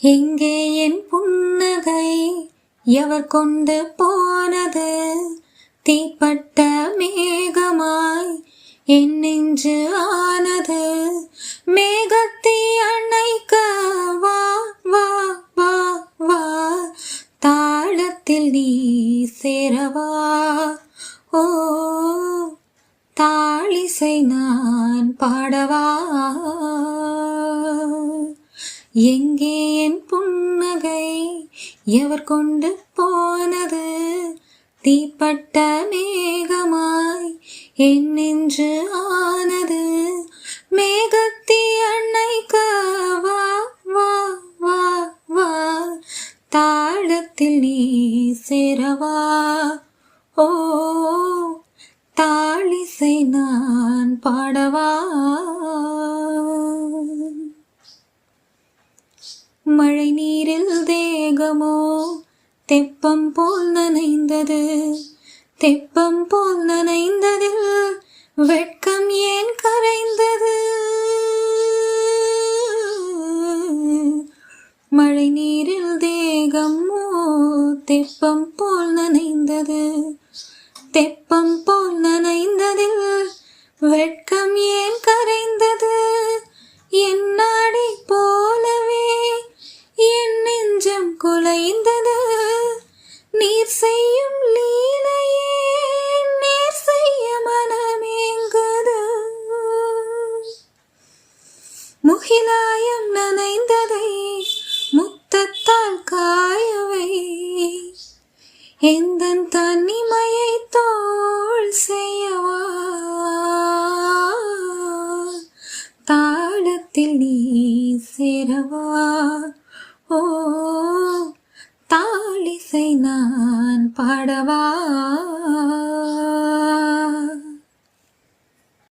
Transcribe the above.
எங்கே என் புன்னகை எவர் கொண்டு போனது? தீப்பட்ட மேகமாய் என் நெஞ்சு ஆனது. மேகத்தை அணைக்க வா வா வா வா, தாளத்தில் நீ சேரவா. ஓ, தாளிசை நான் பாடவா. எங்கே என் புன்னகை எவர் கொண்டு போனது? தீப்பட்ட மேகமாய் என் நெஞ்சு ஆனது. மேகத்தை அணைக்க வா வா வா வா, தாளத்தில் நீ சேரவா. ஓ, தாளிசை நான் பாடவா. மழை நீரில் தேகமோ தெப்பம் போல் நனைந்தது. தெப்பம் போல் நனைந்ததில் வெட்கம் ஏன் கரைந்தது? மழை நீரில் தேகமோ தெப்பம் போல் நனைந்தது. தெப்பம் போல் நனைந்ததில் வெட்கம் ஏன் கரைந்தது? என் நாடி போலவே என் நெஞ்சம் குலைந்தது. நீர் செய்யும் லீலையே நேர் செய்ய மனமேங்குது. முகிலாயம் நனைந்ததை முத்தத்தால் காயவை, எந்தன் தனிமையை தோள் செய்யவா. தாளத்தில் நீ சேரவா. ஓ, தாளிசை நான் பாடவா.